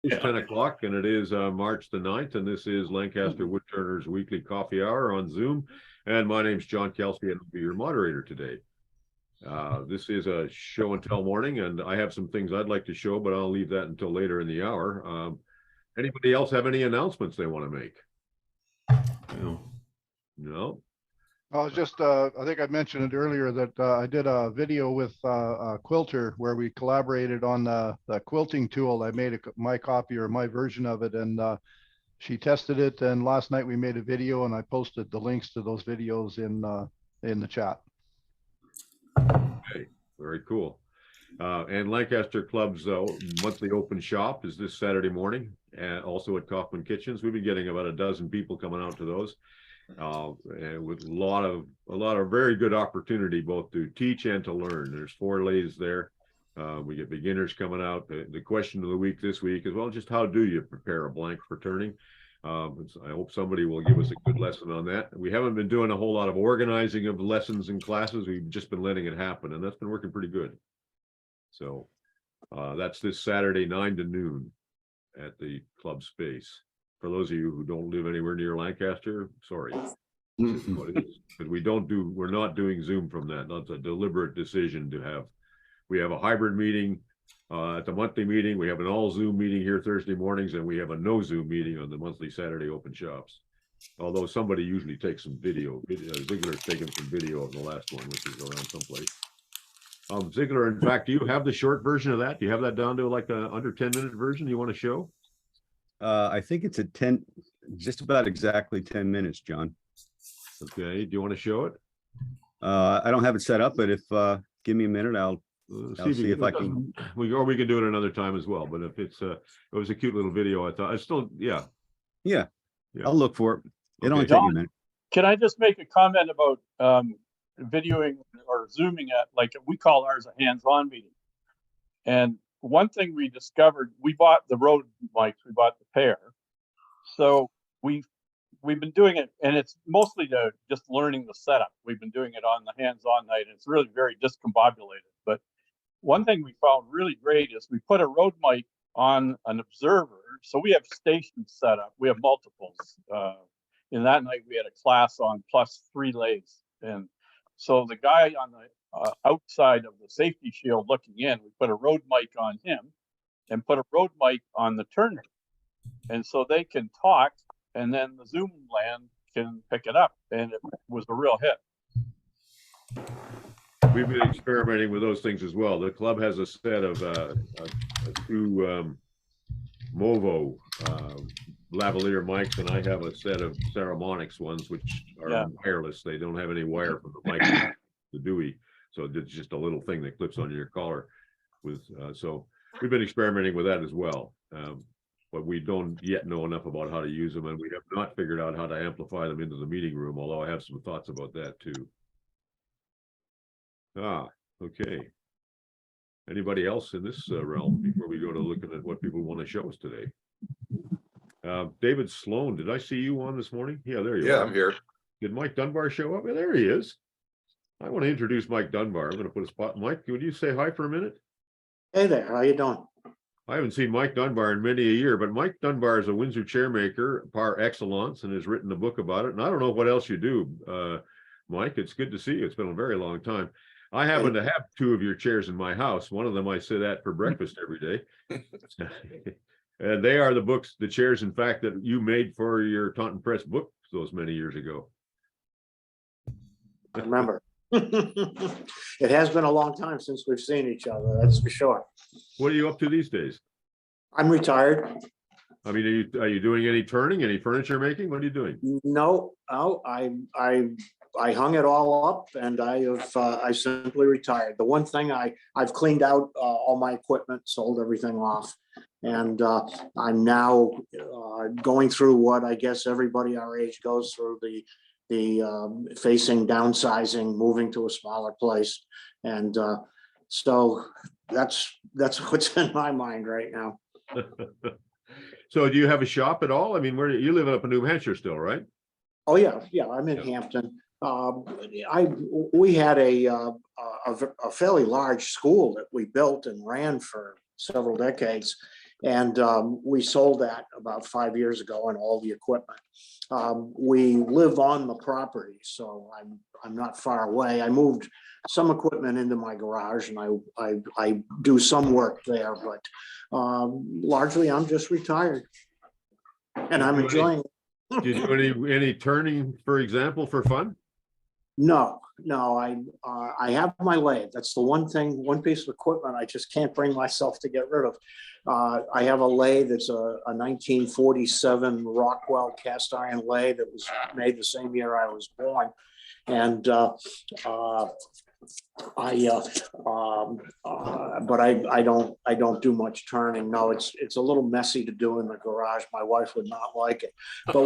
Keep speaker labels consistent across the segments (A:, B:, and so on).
A: It's 10 o'clock and it is March the 9th, and this is Lancaster Woodturners weekly coffee hour on Zoom. And my name's John Kelsey, and I'll be your moderator today. This is a show and tell morning, and I have some things I'd like to show, but I'll leave that until later in the hour. Anybody else have any announcements they want to make? No.
B: I was just, I think I mentioned it earlier that I did a video with a quilter where we collaborated on the quilting tool. I made my copy or my version of it, and she tested it. And last night we made a video, and I posted the links to those videos in the chat.
A: Okay, very cool. And Lancaster Club's monthly open shop is this Saturday morning, and also at Kaufman Kitchens. We've been getting about a dozen people coming out to those. And with a lot of very good opportunity both to teach and to learn. There's 4 lathes there. We get beginners coming out. The question of the week this week is, well, just how do you prepare a blank for turning? I hope somebody will give us a good lesson on that. We haven't been doing a whole lot of organizing of lessons and classes. We've just been letting it happen, and that's been working pretty good. So that's this Saturday 9 to noon at the club space. For those of you who don't live anywhere near Lancaster, sorry. This is what it is. But we're not doing Zoom from that. That's a deliberate decision to have. We have a hybrid meeting at the monthly meeting. We have an all Zoom meeting here Thursday mornings, and we have a no Zoom meeting on the monthly Saturday open shops. Although somebody usually takes some video. Ziegler's taken some video of the last one, which is around someplace. Ziegler, in fact, do you have the short version of that? Do you have that down to like a under 10-minute version you want to show?
C: I think it's just about exactly 10 minutes, John.
A: Okay, do you want to show it?
C: I don't have it set up, but if give me a minute, I'll see if I can.
A: Or we can do it another time as well. But if it's it was a cute little video, I thought I still yeah. I'll look for it. It only take a minute.
D: Can I just make a comment about videoing or zooming at, like we call ours a hands-on meeting? And one thing we discovered, we bought the Rode mics, we bought the pair. So we've been doing it, and it's mostly just learning the setup. We've been doing it on the hands-on night, and it's really very discombobulated. But one thing we found really great is we put a Rode mic on an observer. So we have stations set up. We have multiples. In that night, we had a class on plus 3 lathes. And so the guy on the outside of the safety shield looking in, we put a Rode mic on him and put a Rode mic on the turner. And so they can talk, and then the Zoom land can pick it up. And it was a real hit.
A: We've been experimenting with those things as well. The club has a set of 2 Movo lavalier mics, and I have a set of Ceramonics ones, which are wireless. They don't have any wire from the mic to the Dewey. So it's just a little thing that clips on your collar. So we've been experimenting with that as well. But we don't yet know enough about how to use them, and we have not figured out how to amplify them into the meeting room, although I have some thoughts about that too. Okay. Anybody else in this realm before we go to looking at what people want to show us today? David Sloan, did I see you on this morning? Yeah, there you are.
E: Yeah, I'm here.
A: Did Mike Dunbar show up? Yeah, there he is. I want to introduce Mike Dunbar. I'm going to put a spot. Mike, would you say hi for a minute?
F: Hey there, how you doing?
A: I haven't seen Mike Dunbar in many a year, but Mike Dunbar is a Windsor chairmaker par excellence and has written a book about it. And I don't know what else you do, Mike. It's good to see you. It's been a very long time. I happen to have 2 of your chairs in my house. One of them I sit at for breakfast every day. And they are the chairs, in fact, that you made for your Taunton Press book those many years ago.
F: I remember. It has been a long time since we've seen each other, that's for sure.
A: What are you up to these days?
F: I'm retired.
A: I mean, are you doing any turning, any furniture making? What are you doing?
F: No, I hung it all up, and I simply retired. The one thing I've cleaned out all my equipment, sold everything off, and I'm now going through what I guess everybody our age goes through, the facing downsizing, moving to a smaller place, and so that's what's in my mind right now.
A: So do you have a shop at all? I mean, where you live up in New Hampshire still, right?
F: Oh yeah, I'm in Hampton. We had a fairly large school that we built and ran for several decades, And we sold that about 5 years ago and all the equipment. We live on the property, so I'm not far away. I moved some equipment into my garage and I do some work there, but largely I'm just retired and I'm enjoying it.
A: Do you do any turning, for example, for fun?
F: No, I have my lathe. That's the one piece of equipment I just can't bring myself to get rid of. I have a lathe. It's a 1947 Rockwell cast iron lathe that was made the same year I was born. And but I don't do much turning. No, it's a little messy to do in the garage. My wife would not like it. But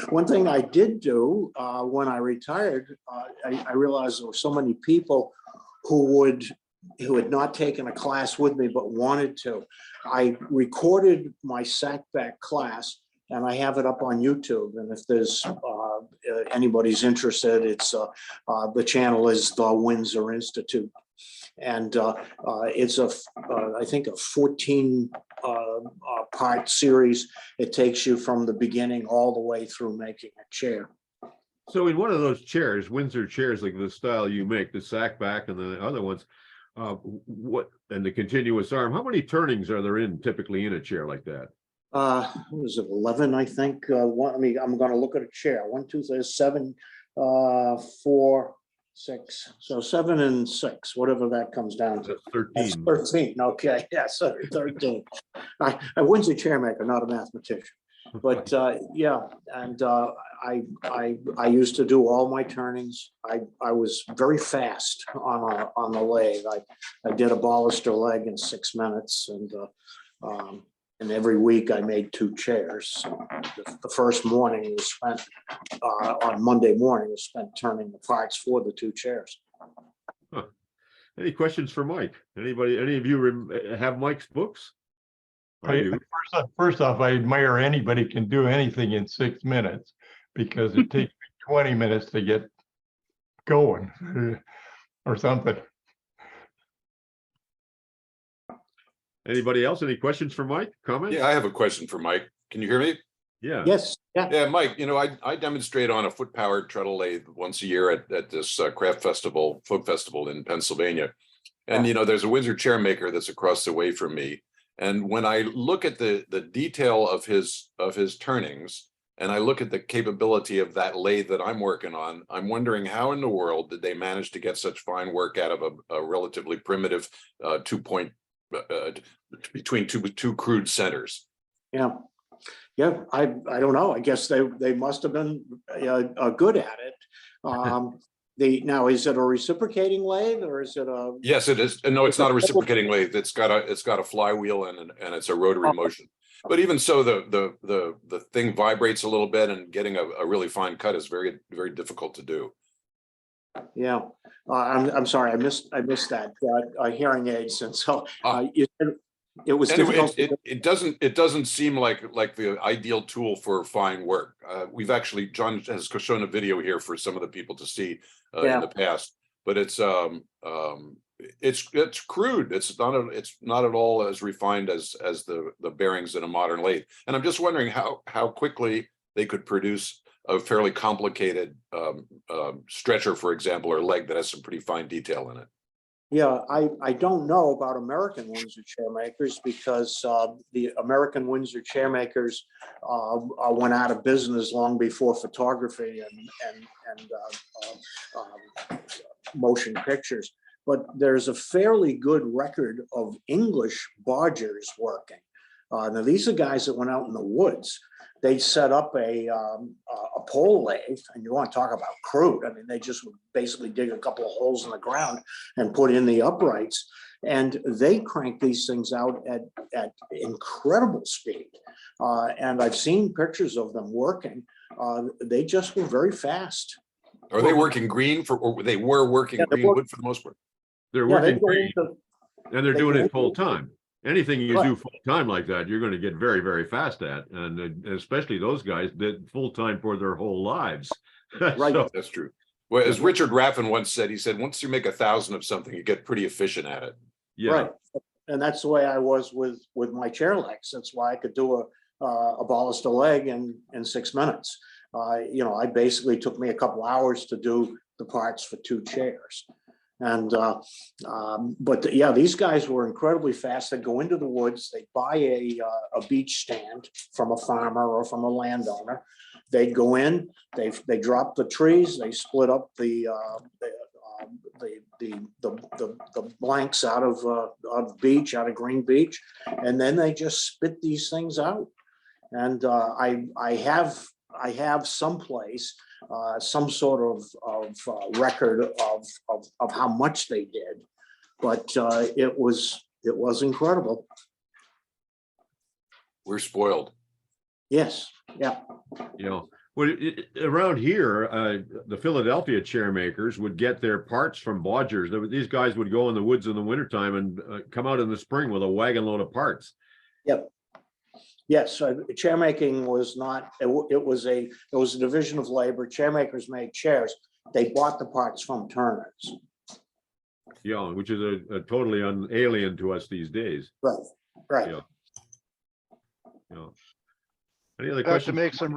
F: one thing I did do when I retired, I realized there were so many people who had not taken a class with me but wanted to. I recorded my sackback class and I have it up on YouTube. And if there's anybody's interested, it's the channel is the Windsor Institute. And it's I think a 14 part series. It takes you from the beginning all the way through making a chair.
A: So in one of those chairs, Windsor chairs, like the style you make, the sack back and the other ones, and the continuous arm, how many turnings are there typically in a chair like that?
F: What was it, 11, I think? I'm going to look at a chair. 1, 2, 3, 7, 4, 6. So 7 and 6, whatever that comes down to.
A: That's 13.
F: That's 13. Okay, yeah, so 13. I was a chairmaker, not a mathematician. But yeah, and I used to do all my turnings. I was very fast on the lathe. I did a baluster leg in 6 minutes, and every week I made 2 chairs. So the first morning was spent on Monday morning was spent turning the parts for the 2 chairs.
A: Huh. Any questions for Mike? Any of you have Mike's books? I do.
E: First off, I admire anybody can do anything in 6 minutes, because it takes me 20 minutes to get going or something.
A: Anybody else? Any questions for Mike? Comments?
G: Yeah, I have a question for Mike. Can you hear me?
A: Yeah.
F: Yes. Yeah.
G: Yeah, Mike, I demonstrate on a foot-powered treadle lathe once a year at this craft festival, folk festival in Pennsylvania. And, there's a Windsor chairmaker that's across the way from me. And when I look at the detail of his turnings, and I look at the capability of that lathe that I'm working on, I'm wondering how in the world did they manage to get such fine work out of a relatively primitive 2-point between two crude centers.
F: Yeah. I don't know. I guess they must have been good at it. Now, is it a reciprocating lathe or is it a?
G: Yes, it is. No, it's not a reciprocating lathe. It's got a flywheel and it's a rotary motion. But even so, the thing vibrates a little bit, and getting a really fine cut is very, very difficult to do.
F: Yeah, I'm sorry, I missed that hearing aids, and so it was
G: anyway.
F: difficult.
G: It doesn't seem like the ideal tool for fine work. We've actually, John has shown a video here for some of the people to see in the past, but it's crude. It's not at all as refined as the bearings in a modern lathe. And I'm just wondering how quickly they could produce a fairly complicated stretcher, for example, or leg that has some pretty fine detail in it.
F: Yeah, I don't know about American Windsor chairmakers, because the American Windsor chairmakers went out of business long before photography and motion pictures. But there's a fairly good record of English bargers working. Now, these are guys that went out in the woods. They set up a pole lathe, and you want to talk about crude. I mean, they just would basically dig a couple of holes in the ground and put in the uprights, and they crank these things out at incredible speed. And I've seen pictures of them working. They just were very fast.
G: Are they working green or they were working green wood for the most part?
A: They're working green, and they're doing it full time. Anything you do full time like that, you're going to get very, very fast at, and especially those guys did full time for their whole lives.
F: Right,
A: So,
G: that's true. Well, as Richard Raffin once said, he said, once you make 1,000 of something, you get pretty efficient at it.
A: yeah.
F: Right. And that's the way I was with my chair legs. That's why I could do a baluster leg in 6 minutes. You know, I basically took me a couple hours to do the parts for 2 chairs. And but yeah, these guys were incredibly fast. They go into the woods, they buy a beach stand from a farmer or from a landowner. They go in, they drop the trees, they split up the blanks out of beech, out of green beech, and then they just spit these things out. And I have someplace some sort of record of how much they did, but it was incredible.
G: We're spoiled.
F: Yes, yeah.
A: You know, well, around here, the Philadelphia chair makers would get their parts from bodgers. These guys would go in the woods in the wintertime and come out in the spring with a wagon load of parts.
F: Yep. Yes, chair making was not, it was a division of labor. Chair makers made chairs. They bought the parts from turners.
A: Yeah, which is a totally alien to us these days.
F: Right, right.
A: Yeah. Yeah. Any other
B: I have to
A: questions?
B: make some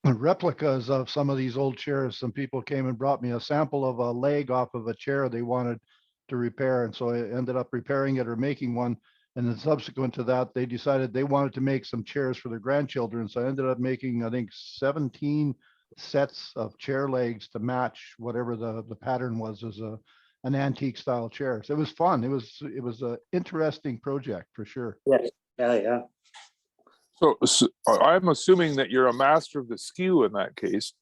B: replicas of some of these old chairs. Some people came and brought me a sample of a leg off of a chair they wanted to repair. And so I ended up repairing it or making one. And then subsequent to that, they decided they wanted to make some chairs for their grandchildren. So I ended up making, I think, 17 sets of chair legs to match whatever the pattern was as an antique style chair. So it was fun. It was an interesting project for sure.
F: Yes, yeah.
H: So I'm assuming that you're a master of the skew in that case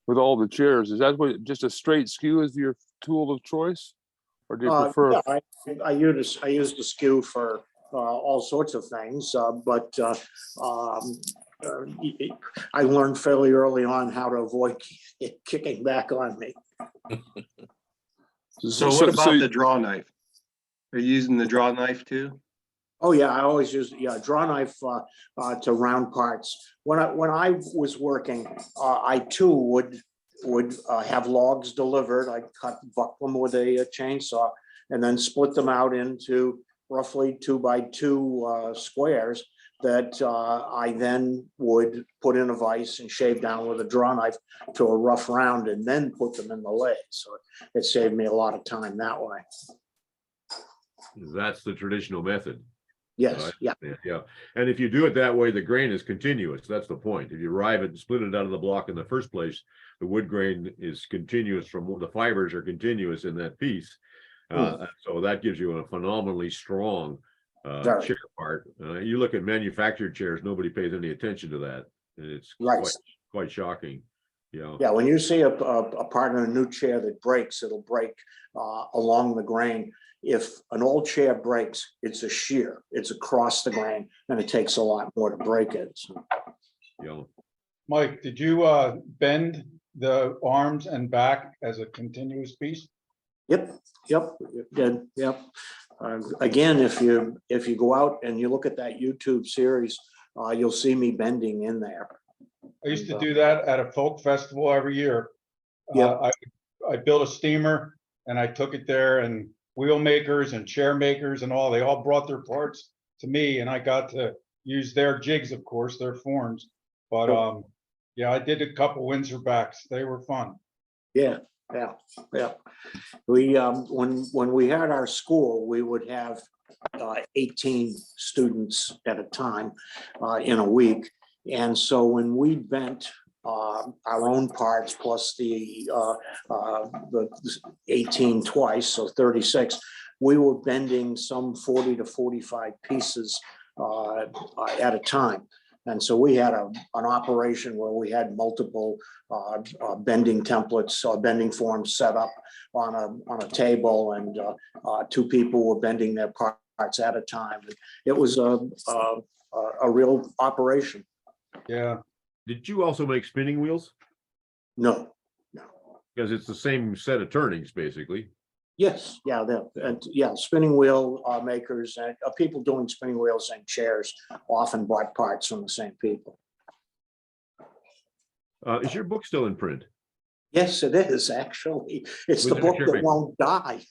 H: with all the chairs. Is that what, just a straight skew is your tool of choice? Or do you prefer?
F: Yeah, I use the skew for all sorts of things, but I learned fairly early on how to avoid it kicking back on me.
I: So what about the draw knife? Are you using the draw knife too?
F: Oh yeah, I always use draw knife to round parts. When I was working, I too would have logs delivered. I'd buck them with a chainsaw and then split them out into roughly 2 by 2 squares that I then would put in a vise and shave down with a draw knife to a rough round and then put them in the lathe. So it saved me a lot of time that way.
A: That's the traditional method.
F: Yes, yeah.
A: Yeah. And if you do it that way, the grain is continuous. That's the point. If you rive it and split it out of the block in the first place, the wood grain is continuous from the fibers are continuous in that piece. So that gives you a phenomenally strong chair part. You look at manufactured chairs, nobody pays any attention to that. It's quite shocking. Yeah. Yeah.
F: When you see a part in a new chair that breaks, it'll break along the grain. If an old chair breaks, it's a shear. It's across the grain, and it takes a lot more to break it. So.
A: Yeah.
D: Mike, did you bend the arms and back as a continuous piece?
F: Yep, it did. Yep. Again, if you go out and you look at that YouTube series, you'll see me bending in there.
D: I used to do that at a folk festival every year.
F: Yeah.
D: I built a steamer and I took it there, and wheel makers and chair makers and all, they all brought their parts to me, and I got to use their jigs, of course, their forms. But yeah, I did a couple Windsor backs. They were fun.
F: Yeah. We when we had our school, we would have 18 students at a time in a week. And so when we bent our own parts plus the 18 twice, so 36, we were bending some 40 to 45 pieces at a time. And so we had an operation where we had multiple bending templates, bending forms set up on a table, and 2 people were bending their parts at a time. It was a real operation.
D: Yeah.
A: Did you also make spinning wheels?
F: No.
A: Because it's the same set of turnings, basically.
F: Yes, yeah, spinning wheel makers and people doing spinning wheels and chairs often bought parts from the same people.
A: Is your book still in print?
F: Yes, it is actually. It's the book that won't die.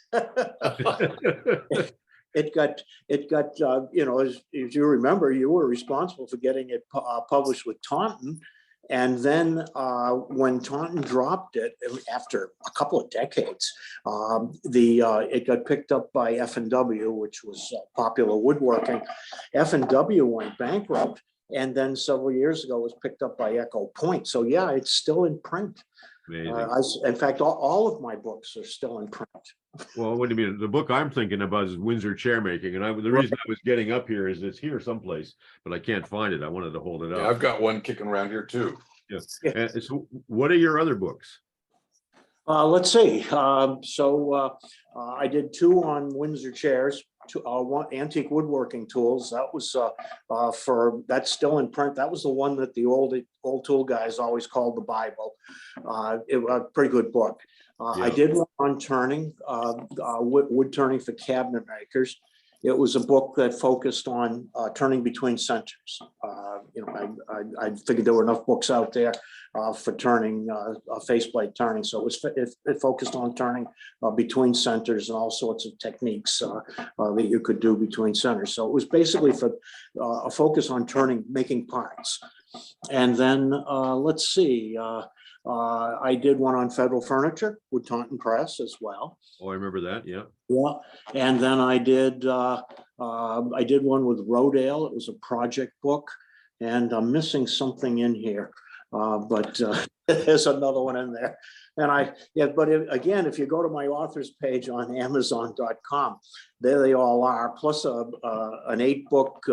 F: it got, you know, as you remember, you were responsible for getting it published with Taunton. And then when Taunton dropped it after a couple of decades, it got picked up by F&W, which was Popular Woodworking. F&W went bankrupt, and then several years ago was picked up by Echo Point. So yeah, it's still in print. In fact, all of my books are still in print.
A: Well, what do you mean? The book I'm thinking about is Windsor Chairmaking, and the reason I was getting up here is it's here someplace, but I can't find it. I wanted to hold it up.
G: Yeah, I've got one kicking around here too.
A: Yes. And so what are your other books?
F: Let's see. I did 2 on Windsor chairs, 1 antique woodworking tools. That was that's still in print. That was the one that the old tool guys always called the Bible. It was a pretty good book. I did one on turning, wood turning for cabinet makers. It was a book that focused on turning between centers. You know, I figured there were enough books out there for turning, faceplate turning. So it focused on turning between centers and all sorts of techniques that you could do between centers. So it was basically for a focus on turning, making parts. And then let's see. I did one on Federal Furniture with Taunton Press as well.
A: Oh, I remember that. Yeah.
F: Yeah, and then I did one with Rodale. It was a project book, and I'm missing something in here, but there's another one in there. And again, if you go to my author's page on Amazon.com, there they all are, plus an 8-book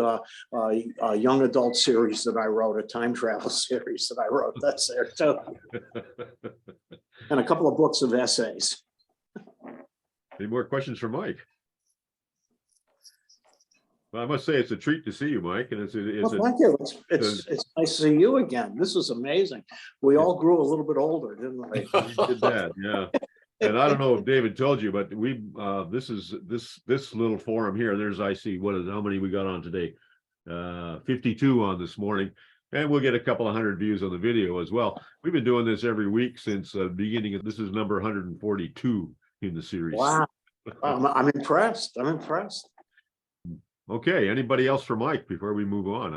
F: young adult series that I wrote, a time travel series that I wrote. That's there too, and a couple of books of essays.
A: Any more questions for Mike? Well, I must say it's a treat to see you, Mike, and
F: thank you. It's nice to see you again. This is amazing. We all grew a little bit older, didn't we?
A: We did that, yeah. And I don't know if David told you, but we this little forum here. There's how many we got on today? 52 on this morning, and we'll get a couple of hundred views on the video as well. We've been doing this every week since the beginning of this is number 142 in the series.
F: Wow, I'm impressed. I'm impressed.
A: Okay, anybody else for Mike before we move on?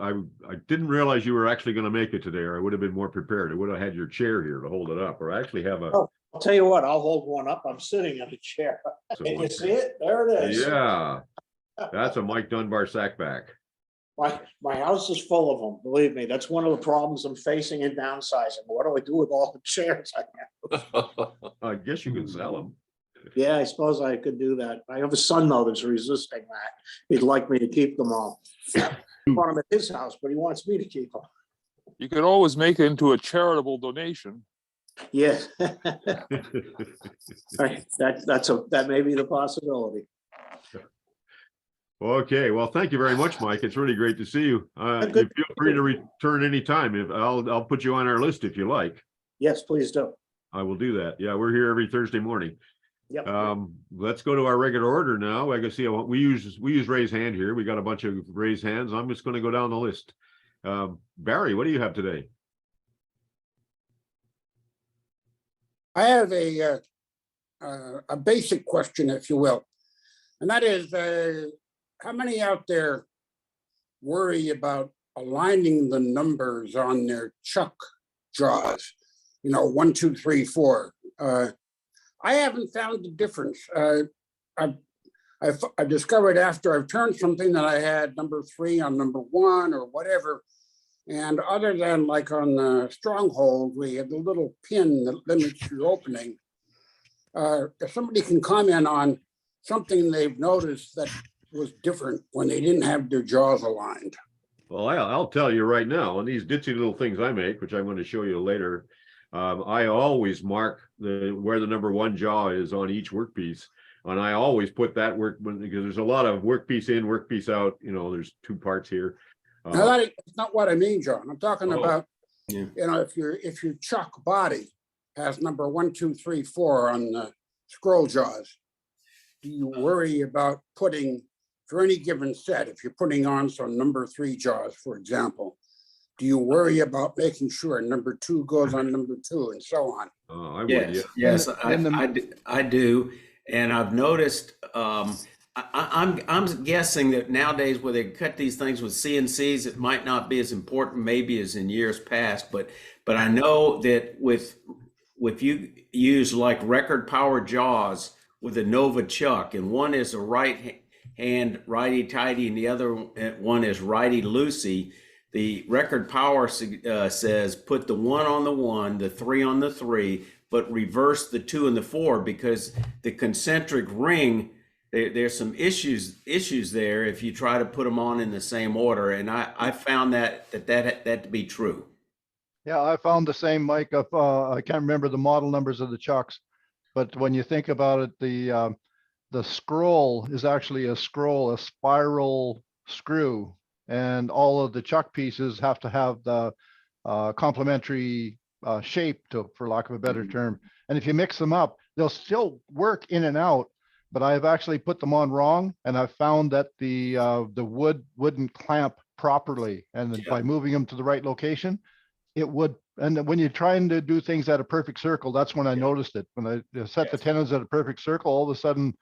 A: I didn't realize you were actually going to make it today, or I would have been more prepared. I would have had your chair here to hold it up, or I actually have a.
F: Oh, I'll tell you what, I'll hold one up. I'm sitting in a chair.
A: So
F: Can you see it? There it is.
A: Yeah, that's a Mike Dunbar sackback.
F: My house is full of them. Believe me, that's one of the problems I'm facing in downsizing. What do I do with all the chairs I have?
A: I guess you can sell them.
F: Yeah, I suppose I could do that. I have a son though that's resisting that. He'd like me to keep them all. I want them at his house, but he wants me to keep them.
H: You could always make it into a charitable donation.
F: Yeah. That may be the possibility.
A: Okay, well, thank you very much, Mike. It's really great to see you. You feel free to return anytime. I'll put you on our list if you like.
F: Yes, please do.
A: I will do that. Yeah, we're here every Thursday morning.
F: Yep.
A: Let's go to our regular order now. I can see we use raise hand here. We got a bunch of raised hands. I'm just going to go down the list. Barry, what do you have today?
J: I have a basic question, if you will, and that is, how many out there worry about aligning the numbers on their chuck jaws? You know, 1, 2, 3, 4. I haven't found the difference. I've discovered after I've turned something that I had number 3 on number 1 or whatever. And other than like on the stronghold, we have the little pin that limits your opening. If somebody can comment on something they've noticed that was different when they didn't have their jaws aligned.
A: Well, I'll tell you right now, on these ditzy little things I make, which I'm going to show you later, I always mark where the number 1 jaw is on each workpiece. And I always put that because there's a lot of workpiece in, workpiece out. You know, there's 2 parts here.
J: Now that's not what I mean, John. I'm talking about, you know, if your chuck body has number 1, 2, 3, 4 on the scroll jaws, do you worry about putting, for any given set, if you're putting on some number 3 jaws, for example, do you worry about making sure number 2 goes on number 2 and so on?
A: I would,
K: yes, I do. And I've noticed I'm guessing that nowadays where they cut these things with CNCs, it might not be as important maybe as in years past, but I know that with you use like record power jaws with a Nova chuck, and one is a right hand righty tighty and the other one is righty loosey. The record power says put the 1 on the 1, the 3 on the 3, but reverse the 2 and the 4, because the concentric ring, there's some issues there if you try to put them on in the same order, and I found that to be true.
B: Yeah, I found the same, Mike. I can't remember the model numbers of the chucks, but when you think about it, the scroll is actually a spiral screw, and all of the chuck pieces have to have the complementary shape, for lack of a better term. And if you mix them up, they'll still work in and out. But I've actually put them on wrong, and I've found that the wood wouldn't clamp properly. And by moving them to the right location, it would. And when you're trying to do things at a perfect circle, that's when I noticed it. When I set the tenons at a perfect circle, all of a sudden,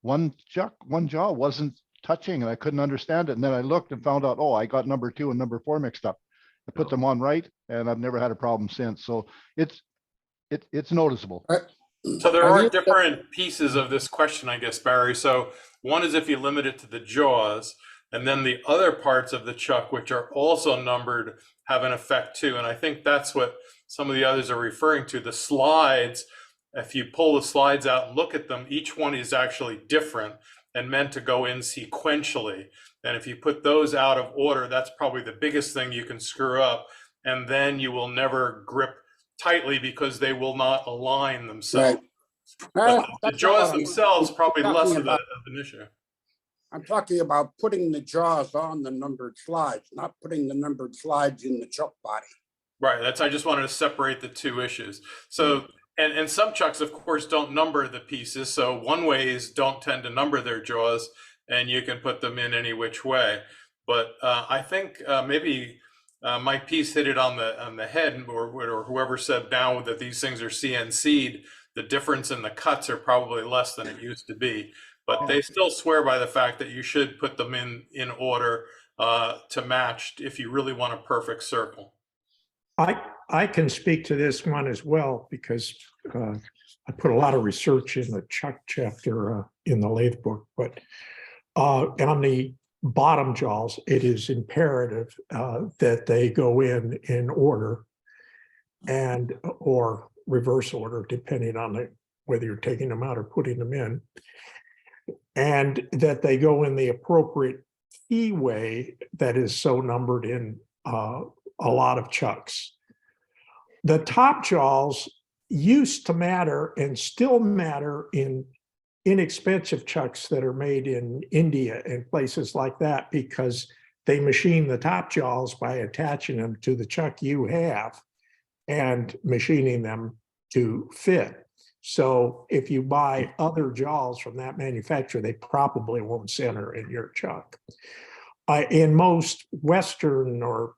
B: one jaw wasn't touching, and I couldn't understand it. And then I looked and found out, oh, I got number 2 and number 4 mixed up. I put them on right, and I've never had a problem since. So it's noticeable.
L: So there are different pieces of this question, I guess, Barry. So one is if you limit it to the jaws, and then the other parts of the chuck, which are also numbered, have an effect too. And I think that's what some of the others are referring to. The slides, if you pull the slides out and look at them, each one is actually different and meant to go in sequentially. And if you put those out of order, that's probably the biggest thing you can screw up. And then you will never grip tightly because they will not align themselves.
J: Right.
L: The jaws themselves probably less of an issue.
J: I'm talking about putting the jaws on the numbered slides, not putting the numbered slides in the chuck body.
L: Right. I just wanted to separate the two issues. So, and some chucks, of course, don't number the pieces. So one ways don't tend to number their jaws, and you can put them in any which way. But I think maybe Mike Peace hit it on the head, or whoever said now that these things are CNC'd, the difference in the cuts are probably less than it used to be. But they still swear by the fact that you should put them in order to match if you really want a perfect circle.
M: I can speak to this one as well, because I put a lot of research in the chuck chapter in the lathe book. But on the bottom jaws, it is imperative that they go in order and or reverse order, depending on whether you're taking them out or putting them in, and that they go in the appropriate key way that is so numbered in a lot of chucks. The top jaws used to matter and still matter in inexpensive chucks that are made in India and places like that, because they machine the top jaws by attaching them to the chuck you have and machining them to fit. So if you buy other jaws from that manufacturer, they probably won't center in your chuck. In most Western or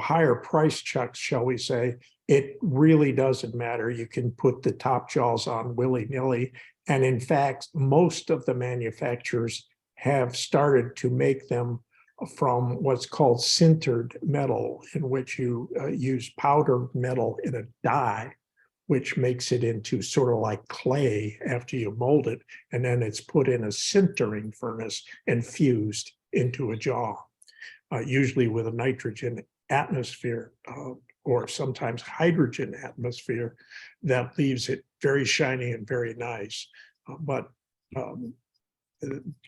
M: higher price chucks, shall we say, it really doesn't matter. You can put the top jaws on willy-nilly. And in fact, most of the manufacturers have started to make them from what's called sintered metal, in which you use powdered metal in a die, which makes it into sort of like clay after you mold it. And then it's put in a sintering furnace and fused into a jaw, usually with a nitrogen atmosphere or sometimes hydrogen atmosphere that leaves it very shiny and very nice. But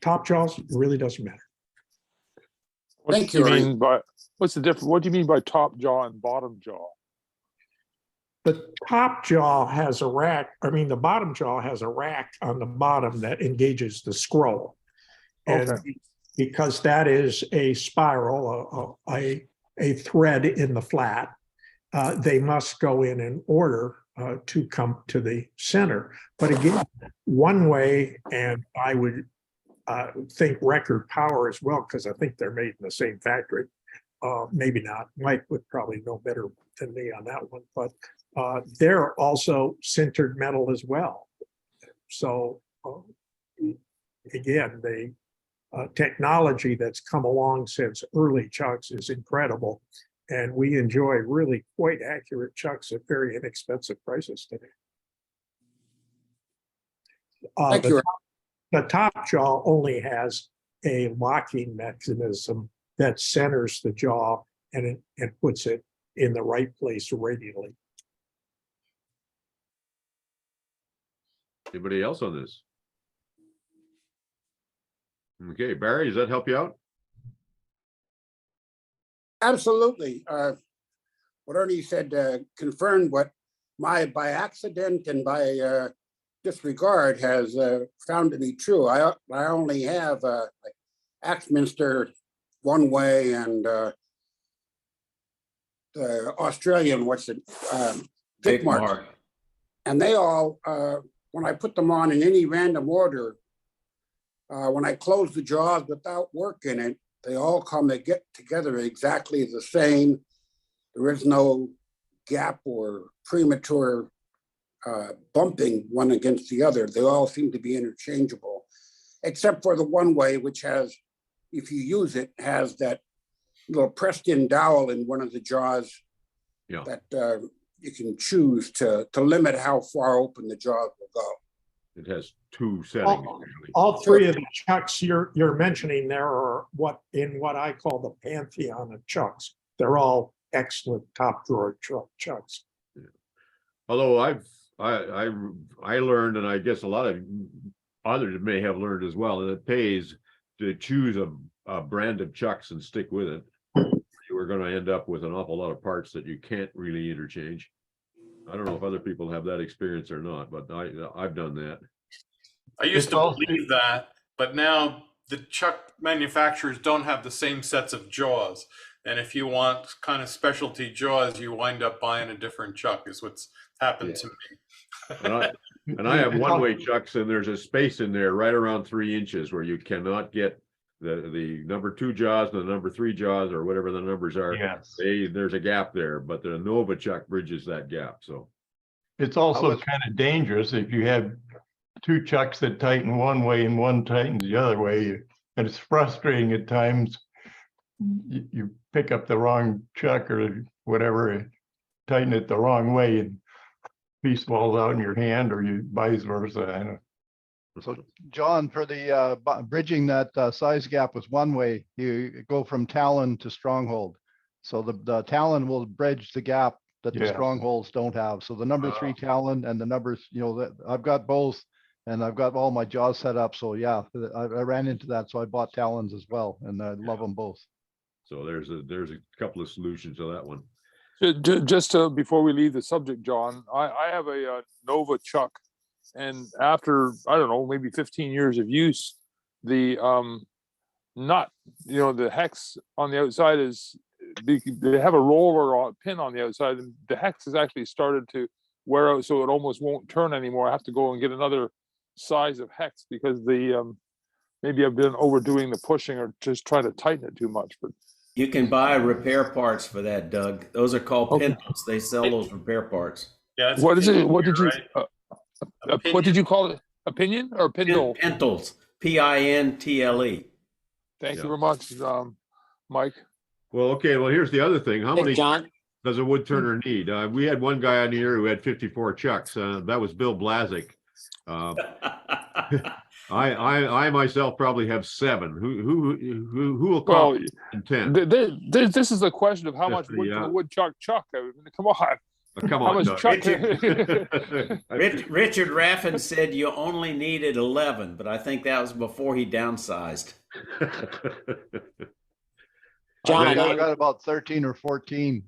M: top jaws really doesn't matter.
H: What's the difference? What do you mean by top jaw and bottom jaw?
M: The top jaw has a rack. The bottom jaw has a rack on the bottom that engages the scroll. And because that is a spiral, a thread in the flat, they must go in order to come to the center. But again, one way, and I would think record power as well, because I think they're made in the same factory. Maybe not. Mike would probably know better than me on that one, but they're also sintered metal as well. So again, the technology that's come along since early chucks is incredible. And we enjoy really quite accurate chucks at very inexpensive prices today.
J: Thank you.
M: The top jaw only has a locking mechanism that centers the jaw and puts it in the right place radially.
A: Anybody else on this? Okay, Barry, does that help you out?
J: Absolutely. What Ernie said confirmed what my, by accident and by disregard, has found to be true. I only have like Axminster one way and the Australian, what's it, Vicmark. And they all, when I put them on in any random order, when I close the jaws without work in it, they all come to get together exactly the same. There is no gap or premature bumping one against the other. They all seem to be interchangeable, except for the one way, which has, if you use it, has that little pressed in dowel in one of the jaws that you can choose to limit how far open the jaws will go.
A: It has two settings.
M: All three of the chucks you're mentioning there are what I call the pantheon of chucks. They're all excellent top drawer chucks.
A: Yeah. Although I learned, and I guess a lot of others may have learned as well, that it pays to choose a brand of chucks and stick with it. You are going to end up with an awful lot of parts that you can't really interchange. I don't know if other people have that experience or not, but I've done that.
L: I used to believe that, but now the chuck manufacturers don't have the same sets of jaws. And if you want kind of specialty jaws, you wind up buying a different chuck, is what's happened to me.
A: And I have one-way chucks, and there's a space in there right around 3 inches where you cannot get the number 2 jaws and the number 3 jaws, or whatever the numbers are.
E: Yes.
A: There's a gap there, but the Nova chuck bridges that gap. So
E: it's also kind of dangerous if you have 2 chucks that tighten one way and one tightens the other way. And it's frustrating at times. You pick up the wrong chuck or whatever, tighten it the wrong way, and piece falls out in your hand, or you vice versa.
B: So John, for the bridging that size gap with one way, you go from talon to stronghold. So the talon will bridge the gap that the strongholds don't have. So the number 3 talon and the numbers, I've got both, and I've got all my jaws set up. So yeah, I ran into that. So I bought talons as well, and I love them both.
A: So there's a couple of solutions to that one.
H: Just before we leave the subject, John, I have a Nova chuck, and after, I don't know, maybe 15 years of use, the nut, the hex on the outside they have a roller or a pin on the outside, and the hex has actually started to wear out, so it almost won't turn anymore. I have to go and get another size of hex because maybe I've been overdoing the pushing or just trying to tighten it too much. But
K: you can buy repair parts for that, Doug. Those are called pindles. They sell those repair parts.
L: Yeah.
H: What is it? What did you? What did you call it? Opinion or pindle?
K: Pintles. PINTLE.
H: Thank you very much, Mike.
A: Well, okay. Well, here's the other thing. How many
F: John?
A: does a wood turner need? We had one guy on here who had 54 chucks. That was Bill Blazik. I myself probably have 7. Who will call 10?
H: This is a question of how much wood can a woodchuck chuck. I mean, come on.
A: Come on,
K: Richard Raffin said you only needed 11, but I think that was before he downsized.
B: John, I got about 13 or 14.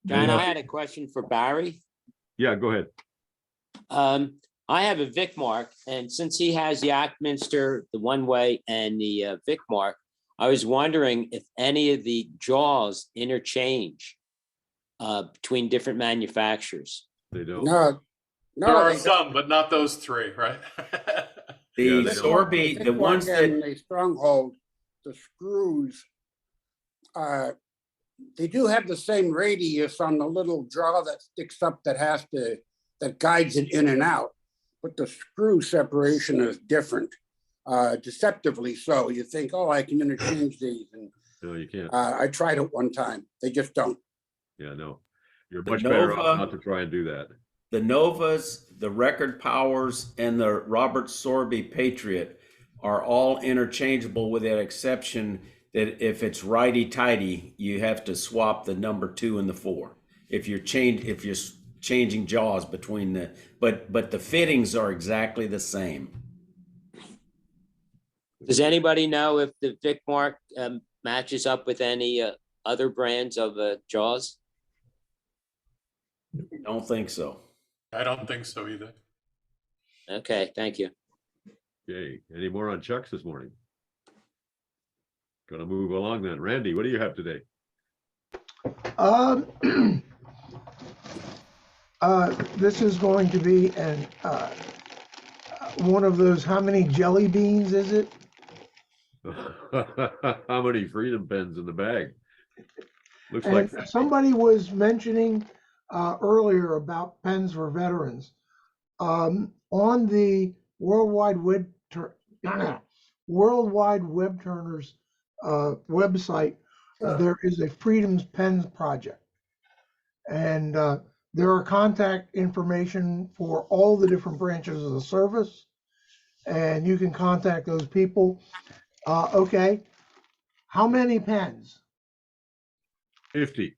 N: John, I had a question for Barry.
A: Yeah, go ahead.
N: I have a Vicmark, and since he has the Axminster, the one way, and the Vicmark, I was wondering if any of the jaws interchange between different manufacturers.
A: They don't.
J: No,
L: there are some, but not those 3, right?
K: The Sorby, the ones that
J: the stronghold, the screws, they do have the same radius on the little jaw that sticks up that guides it in and out. but the screw separation is different. Deceptively so. You think, oh, I can interchange these. And
A: No, you can't.
J: I tried it one time. They just don't.
A: Yeah, no. You're
K: The
A: much better off
K: Nova-
A: not to try and do that.
K: The Novas, the Record Powers, and the Robert Sorby Patriot are all interchangeable with that exception that if it's righty-tighty, you have to swap the number 2 and the 4. If you're changing jaws between the, but the fittings are exactly the same.
N: Does anybody know if the Vic mark matches up with any other brands of jaws?
K: Don't think so.
L: I don't think so either.
N: Okay, thank you.
A: Okay, any more on chucks this morning? Gonna move along then. Randy, what do you have today?
O: This is going to be an one of those, how many jelly beans is it?
A: How many freedom pens in the bag? Looks
O: And
A: like
O: somebody was mentioning earlier about pens for veterans. On the Worldwide Woodturners website, there is a Freedom's Pens project. And there are contact information for all the different branches of the service. And you can contact those people. Okay, how many pens?
A: 50.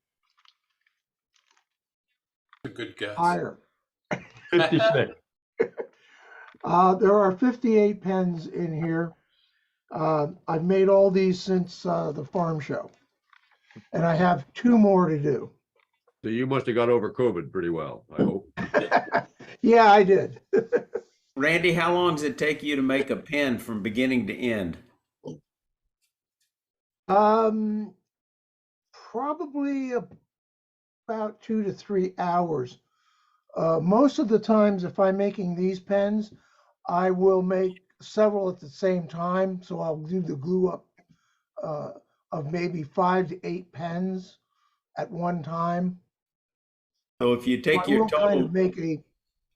L: A good guess.
O: Higher.
E: 56.
O: There are 58 pens in here. I've made all these since the farm show, and I have 2 more to do.
A: So you must have got over COVID pretty well, I hope.
O: Yeah, I did.
K: Randy, how long does it take you to make a pen from beginning to end?
O: Probably about 2 to 3 hours. Most of the times, if I'm making these pens, I will make several at the same time. So I'll do the glue up of maybe 5 to 8 pens at one time.
K: So if you take your total,
O: kind of make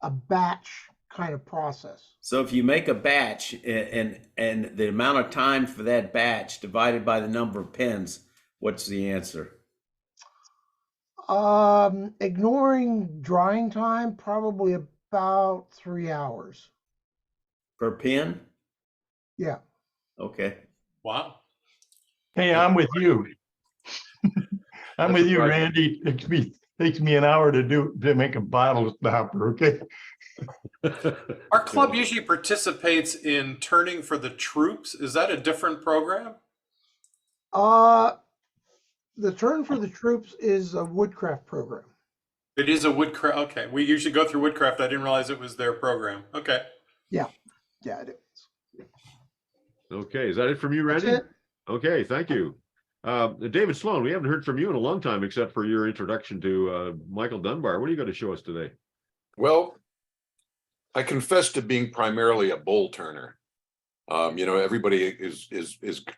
O: a batch kind of process.
K: so if you make a batch and the amount of time for that batch divided by the number of pens, what's the answer?
O: Ignoring drying time, probably about 3 hours.
K: Per pen?
O: Yeah.
K: Okay.
L: Wow.
E: Hey, I'm with you. I'm with you, Randy. Takes me an hour to make a bottle stopper, okay?
L: Our club usually participates in turning for the troops. Is that a different program?
O: The Turn for the Troops is a woodcraft program.
L: It is a woodcraft. Okay. We usually go through woodcraft. I didn't realize it was their program. Okay.
O: Yeah. Yeah, it is.
A: Okay, is that it from you, Randy?
O: That's it.
A: Okay, thank you. David Sloan, we haven't heard from you in a long time except for your introduction to Michael Dunbar. What are you going to show us today?
G: Well, I confess to being primarily a bowl turner. Everybody is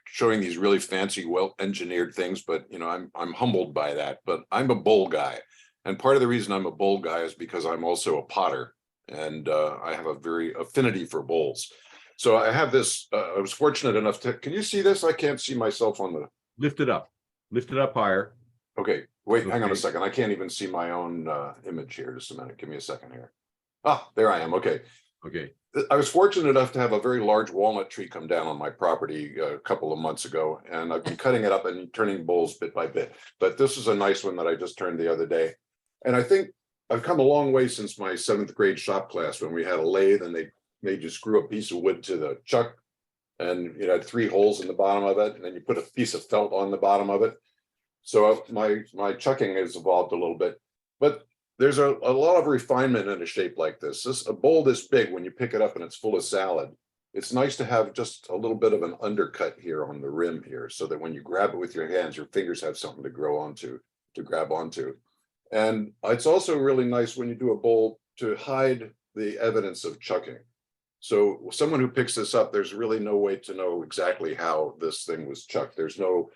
G: showing these really fancy, well-engineered things, but I'm humbled by that. But I'm a bowl guy, and part of the reason I'm a bowl guy is because I'm also a potter, and I have a very affinity for bowls. So I have this. I was fortunate enough to. Can you see this? I can't see myself on the.
A: Lift it up higher.
G: Okay, wait, hang on a
A: Okay.
G: second. I can't even see my own image here. Just a minute. Give me a second here. Ah, there I am. Okay.
A: Okay.
G: I was fortunate enough to have a very large walnut tree come down on my property a couple of months ago, and I've been cutting it up and turning bowls bit by bit. But this is a nice one that I just turned the other day. And I think I've come a long way since my 7th grade shop class when we had a lathe and they made you screw a piece of wood to the chuck, and it had 3 holes in the bottom of it, and then you put a piece of felt on the bottom of it. So my chucking has evolved a little bit, but there's a lot of refinement in a shape like this. A bowl this big, when you pick it up and it's full of salad, it's nice to have just a little bit of an undercut here on the rim here, so that when you grab it with your hands, your fingers have something to grab onto. And it's also really nice when you do a bowl to hide the evidence of chucking. So someone who picks this up, there's really no way to know exactly how this thing was chucked. There's no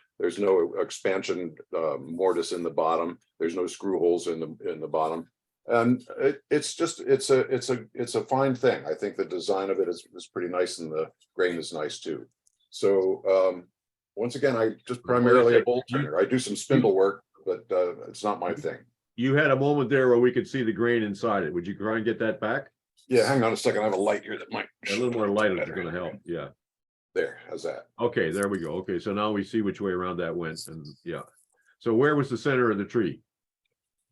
G: expansion mortise in the bottom. There's no screw holes in the bottom. And it's a fine thing. I think the design of it is pretty nice, and the grain is nice too. So once again, I just primarily a bolt turner. I do some spindle work, but it's not my thing.
A: You had a moment there where we could see the grain inside it. Would you try and get that back?
G: Yeah, hang on a second. I have a light here that might.
A: A little more light is going to help. Yeah.
G: There, how's that?
A: Okay, there we go. Okay, so now we see which way around that went, and yeah. So where was the center of the tree?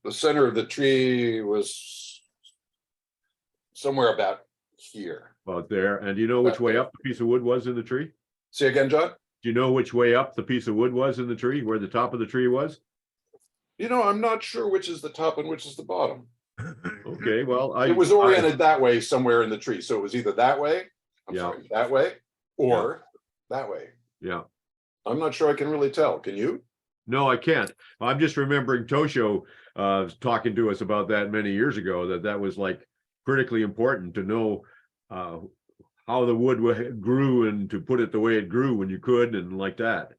G: The center of the tree was somewhere about here.
A: About there. And do you know which way up the piece of wood was in the tree?
G: Say again, John?
A: Do you know which way up the piece of wood was in the tree, where the top of the tree was?
G: You know, I'm not sure which is the top and which is the bottom.
A: Okay, well,
G: it was oriented that way somewhere in the tree. So it was either that way, that way, or that way.
A: Yeah.
G: I'm not sure I can really tell. Can you?
A: No, I can't. I'm just remembering Tosho talking to us about that many years ago, that was like critically important to know how the wood grew and to put it the way it grew when you could, and like that.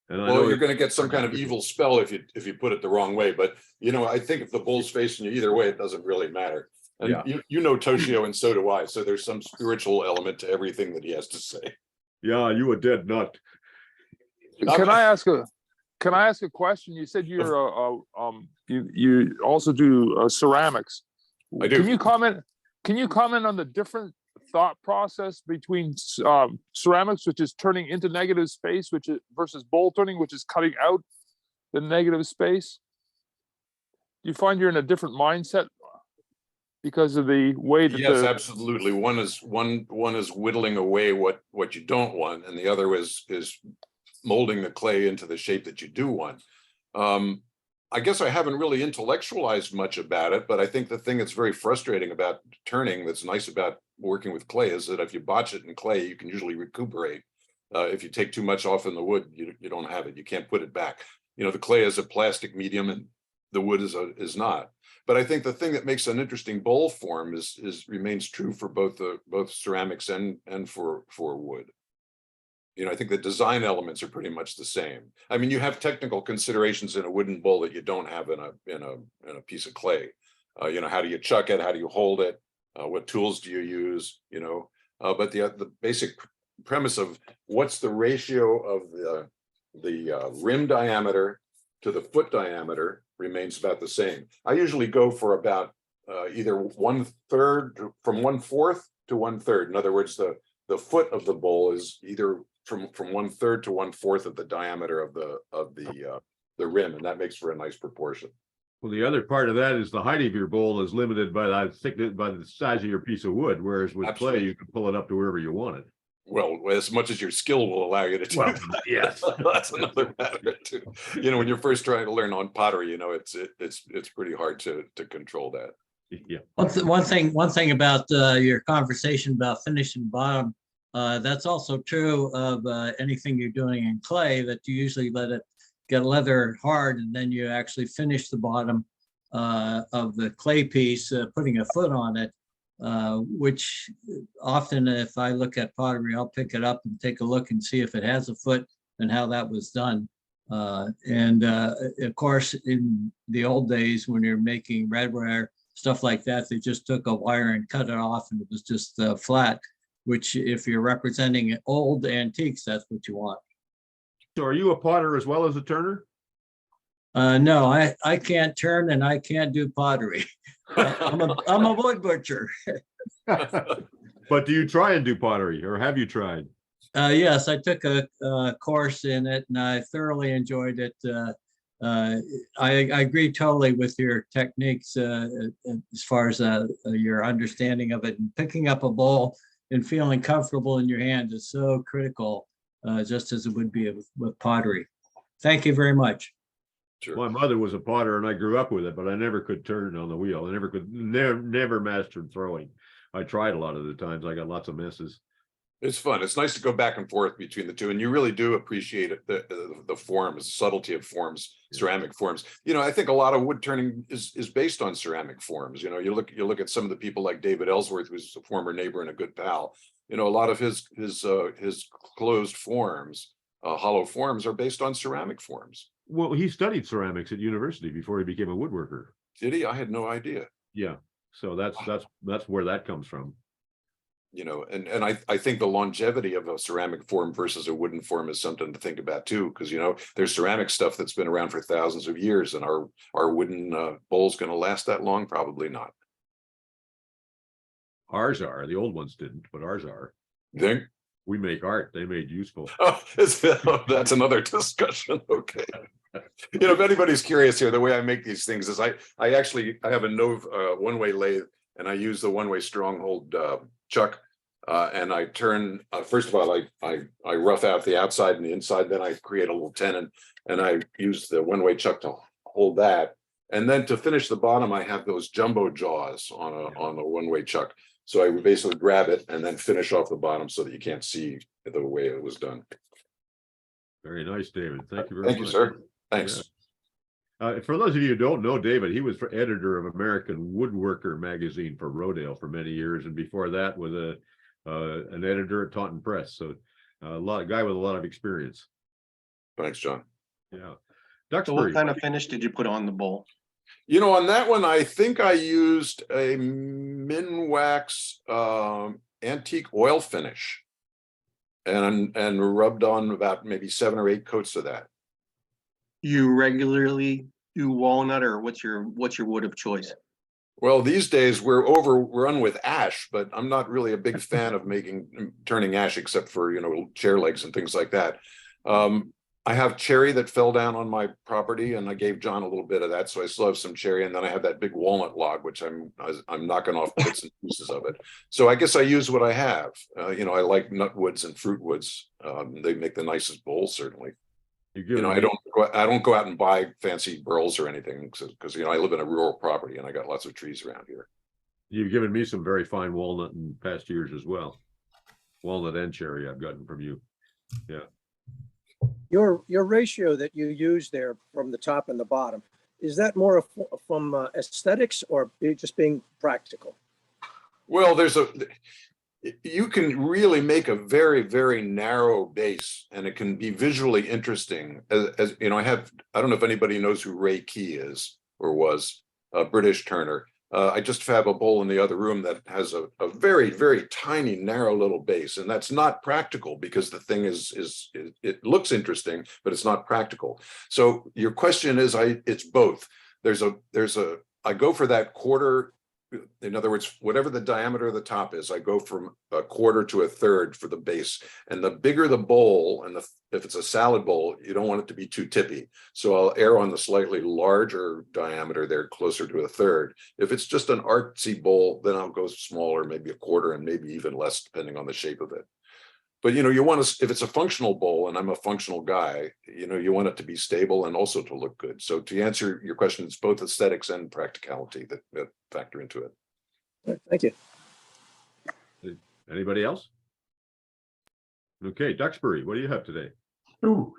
A: And I know
G: you're going to get some kind of evil spell if you put it the wrong way. But you know, I think if the bull's facing you either way, it doesn't really matter. And you know Toshio, and so do I. So there's some spiritual element to everything that he has to say.
A: Yeah, you a dead nut.
H: Can I ask a question? You said you're you also do ceramics.
G: I do.
H: Can you comment on the different thought process between ceramics, which is turning into negative space, versus bolt turning, which is cutting out the negative space? Do you find you're in a different mindset because of the way that?
G: Yes, absolutely. One is whittling away what you don't want, and the other is molding the clay into the shape that you do want. I guess I haven't really intellectualized much about it, but I think the thing that's very frustrating about turning, that's nice about working with clay, is that if you botch it in clay, you can usually recuperate. If you take too much off in the wood, you don't have it. You can't put it back. You know, the clay is a plastic medium, and the wood is not. But I think the thing that makes an interesting bowl form remains true for both ceramics and for wood. You know, I think the design elements are pretty much the same. I mean, you have technical considerations in a wooden bowl that you don't have in a piece of clay. You know, how do you chuck it? How do you hold it? What tools do you use? You know, but the basic premise of what's the ratio of the rim diameter to the foot diameter remains about the same. I usually go for about either 1/3 from 1/4 to 1/3. In other words, the foot of the bowl is either from 1/3 to 1/4 of the diameter of the rim, and that makes for a nice proportion.
A: Well, the other part of that is the height of your bowl is limited by the size of your piece of wood, whereas with clay you can pull it up to wherever you want it.
G: Well, as much as your skill will allow you to do.
A: Well, yes,
G: that's another matter too. You know, when you're first trying to learn on pottery, you know, it's pretty hard to control that.
A: Yeah.
P: One thing about your conversation about finishing bottom, that's also true of anything you're doing in clay, that you usually let it get leather hard, and then you actually finish the bottom of the clay piece, putting a foot on it, which often if I look at pottery, I'll pick it up and take a look and see if it has a foot and how that was done. Of course, in the old days when you're making redware, stuff like that, they just took a wire and cut it off, and it was just flat, which if you're representing old antiques, that's what you want.
A: So are you a potter as well as a turner?
P: No, I can't turn and I can't do pottery. I'm a wood butcher.
A: But do you try and do pottery, or have you tried?
P: Yes, I took a course in it and I thoroughly enjoyed it. I agree totally with your techniques as far as your understanding of it, and picking up a bowl and feeling comfortable in your hands is so critical, just as it would be with pottery. Thank you very much.
G: Sure.
A: My mother was a potter and I grew up with it, but I never could turn on the wheel. I never mastered throwing. I tried a lot of the times. I got lots of messes.
G: It's fun. It's nice to go back and forth between the two, and you really do appreciate it, the forms, the subtlety of forms, ceramic forms. You know, I think a lot of wood turning is based on ceramic forms. You know, you look at some of the people like David Ellsworth, who's a former neighbor and a good pal. You know, a lot of his closed forms, hollow forms, are based on ceramic forms.
A: Well, he studied ceramics at university before he became a woodworker.
G: Did he? I had no idea.
A: Yeah. So that's where that comes from.
G: You know, and I think the longevity of a ceramic form versus a wooden form is something to think about too, because you know there's ceramic stuff that's been around for thousands of years, and our wooden bowl's going to last that long? Probably not.
A: Ours are. The old ones didn't, but ours are.
G: Think
A: we make art. They made useful.
G: Oh, that's another discussion. Okay. You know, if anybody's curious here, the way I make these things is I have a Nove one-way lathe, and I use the one-way stronghold chuck, and I turn. First of all, I rough out the outside and the inside. Then I create a little tenon, and I use the one-way chuck to hold that. And then to finish the bottom, I have those jumbo jaws on a one-way chuck. So I would basically grab it and then finish off the bottom so that you can't see the way it was done.
A: Very nice, David. Thank you very much.
G: Thank you, sir. Thanks.
A: Yeah. For those of you who don't know David, he was editor of American Woodworker magazine for Rodale for many years, and before that was an editor at Taunton Press. So a guy with a lot of experience.
G: Thanks, John.
A: Yeah.
I: So what kind of finish did you put on the bowl?
G: You know, on that one, I think I used a Minwax antique oil finish, and rubbed on about maybe 7 or 8 coats of that.
I: You regularly do walnut, or what's your wood of choice?
G: Well, these days we're overrun with ash, but I'm not really a big fan of turning ash, except for, you know, chair legs and things like that. I have cherry that fell down on my property, and I gave John a little bit of that, so I still have some cherry. And then I have that big walnut log, which I'm knocking off bits and pieces of it. So I guess I use what I have. You know, I like nut woods and fruit woods. They make the nicest bowls, certainly. You know, I don't go out and buy fancy burls or anything, because you know I live in a rural property and I got lots of trees around here.
A: You've given me some very fine walnut in past years as well. Walnut and cherry I've gotten from you. Yeah.
Q: Your ratio that you use there from the top and the bottom, is that more from aesthetics or just being practical?
G: Well, you can really make a very, very narrow base, and it can be visually interesting. As you know, I don't know if anybody knows who Ray Key is or was, a British turner. I just have a bowl in the other room that has a very, very tiny, narrow little base, and that's not practical because the thing it looks interesting, but it's not practical. So your question is, it's both. I go for that quarter. In other words, whatever the diameter of the top is, I go from a quarter to a third for the base. And the bigger the bowl, and if it's a salad bowl, you don't want it to be too tippy. So I'll err on the slightly larger diameter there, closer to a third. If it's just an artsy bowl, then I'll go smaller, maybe a quarter, and maybe even less, depending on the shape of it. But, you know, you want to, if it's a functional bowl, and I'm a functional guy, you know, you want it to be stable and also to look good. So to answer your question, it's both aesthetics and practicality that factor into it.
Q: Thank you.
A: Anybody else? Okay, Duxbury, what do you have today?
E: Ooh,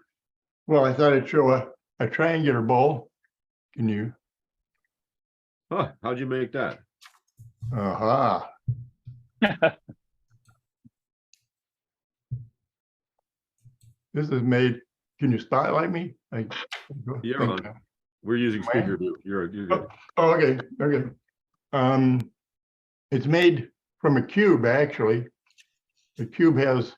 E: well, I thought I'd show a triangular bowl. Can you?
A: Huh, how'd you make that?
E: Aha. This is made. Can you spotlight me?
A: You're on. We're using speaker. You're good.
E: Oh, okay. Okay. It's made from a cube, actually. The cube has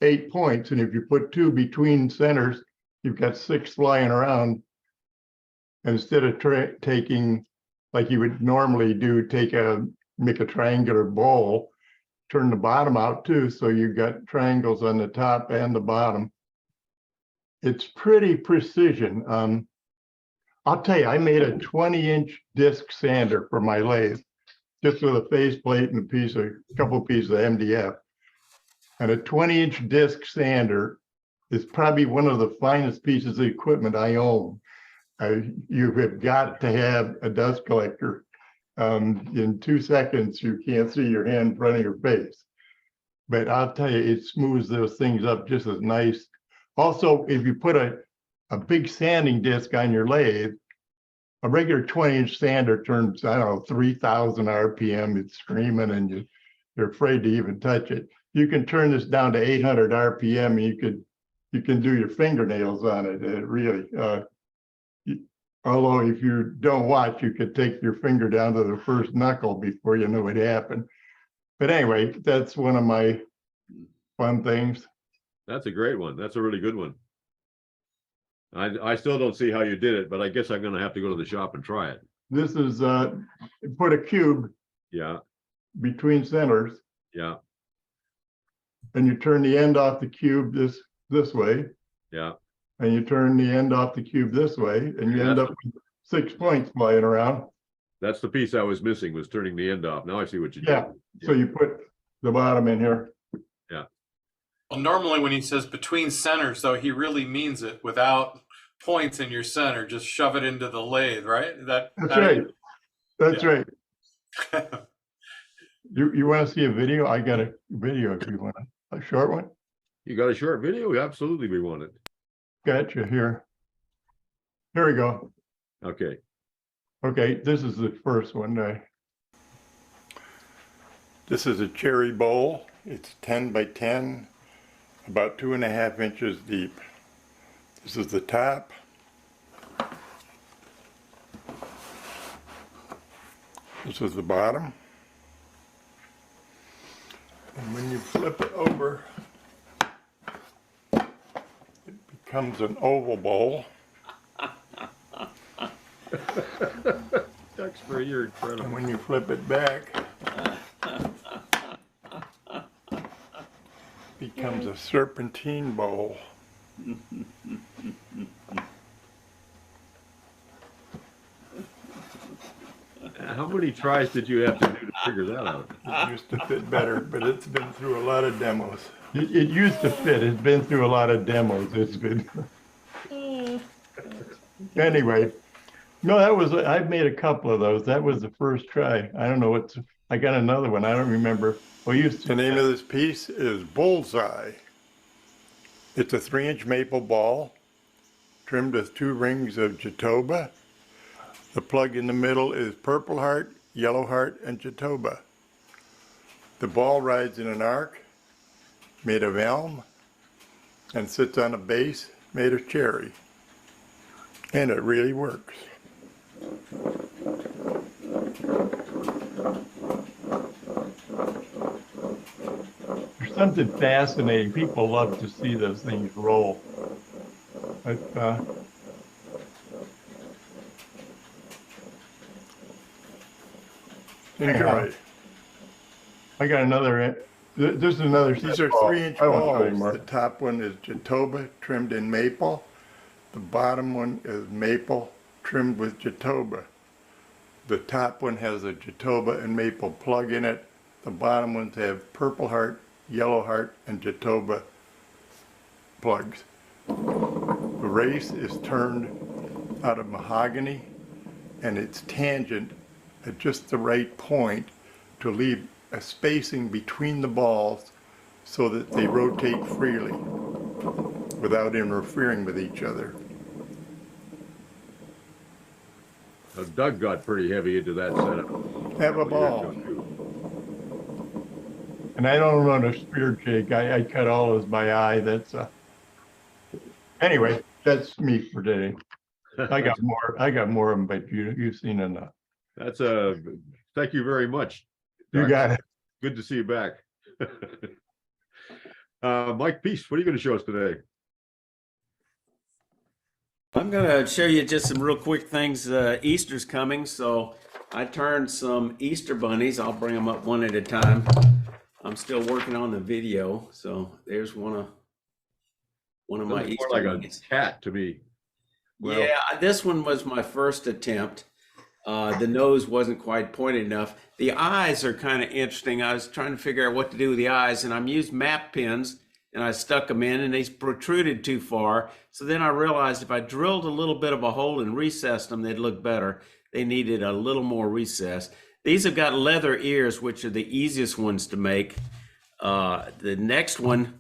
E: 8 points, and if you put 2 between centers, you've got 6 flying around. And instead of taking, like you would normally do, make a triangular bowl, turn the bottom out too, so you've got triangles on the top and the bottom. It's pretty precision. I'll tell you, I made a 20-inch disc sander for my lathe, just with a faceplate and a couple pieces of MDF. And a 20-inch disc sander is probably one of the finest pieces of equipment I own. You have got to have a dust collector. In 2 seconds, you can't see your hand in front of your face. But I'll tell you, it smooths those things up just as nice. Also, if you put a big sanding disc on your lathe, a regular 20-inch sander turns, I don't know, 3,000 RPM. It's screaming, and you're afraid to even touch it. You can turn this down to 800 RPM, and you can do your fingernails on it. It really, Although if you don't watch, you could take your finger down to the first knuckle before you know it happened. But anyway, that's one of my fun things.
A: That's a great one. That's a really good one. I still don't see how you did it, but I guess I'm gonna have to go to the shop and try it.
E: This is put a cube
A: Yeah,
E: between centers,
A: yeah,
E: and you turn the end off the cube this way,
A: yeah.
E: and you turn the end off the cube this way, and you end up with 6 points flying around.
A: That's the piece I was missing, was turning the end off. Now I see what you did.
E: Yeah, so you put the bottom in here.
A: Yeah.
L: Well, normally when he says between centers, though, he really means it without points in your center. Just shove it into the lathe, right?
E: That's right. That's
L: Yeah.
E: right. You want to see a video? I got a video if you want a short one.
A: You got a short video? Absolutely, we want it.
E: Gotcha, here. Here we go.
A: Okay.
E: Okay, this is the first one. This is a cherry bowl. It's 10 by 10, about 2.5 inches deep. This is the top. This is the bottom. And when you flip it over, it becomes an oval bowl.
A: Dexter, you're incredible.
E: And when you flip it back, it becomes a serpentine bowl.
A: How many tries did you have to do to figure that out?
E: It used to fit better, but it's been through a lot of demos. It used to fit. It's been through a lot of demos. It's been. Anyway, no, I've made a couple of those. That was the first try. I don't know I got another one. I don't remember. The name of this piece is Bullseye. It's a 3-inch maple ball trimmed with 2 rings of Jatoba. The plug in the middle is purple heart, yellow heart, and Jatoba. The ball rides in an arc made of elm and sits on a base made of cherry. And it really works. There's something fascinating. People love to see those things roll. But, enjoy. I got another. This is another. These are 3-inch balls. The top one is Jatoba trimmed in maple. The bottom one is maple trimmed with Jatoba. The top one has a Jatoba and maple plug in it. The bottom ones have purple heart, yellow heart, and Jatoba plugs. The race is turned out of mahogany, and it's tangent at just the right point to leave a spacing between the balls so that they rotate freely without interfering with each other.
A: Now, Doug got pretty heavy into that setup.
E: Have a ball. And I don't run a spear jig. I cut all those by eye. That's anyway, that's me for today. I got more of them, but you've seen enough.
A: That's thank you very much.
E: You got it.
A: Good to see you back. Mike Peace, what are you going to show us today?
K: I'm going to show you just some real quick things. Easter's coming, so I turned some Easter bunnies. I'll bring them up one at a time. I'm still working on the video, so there's one of my Easter
A: like
K: bunnies.
A: A cat to me. Well,
K: yeah, this one was my first attempt. The nose wasn't quite pointed enough. The eyes are kind of interesting. I was trying to figure out what to do with the eyes, and I'm used map pins, and I stuck them in, and they protruded too far. So then I realized if I drilled a little bit of a hole and recessed them, they'd look better. They needed a little more recess. These have got leather ears, which are the easiest ones to make. The next one,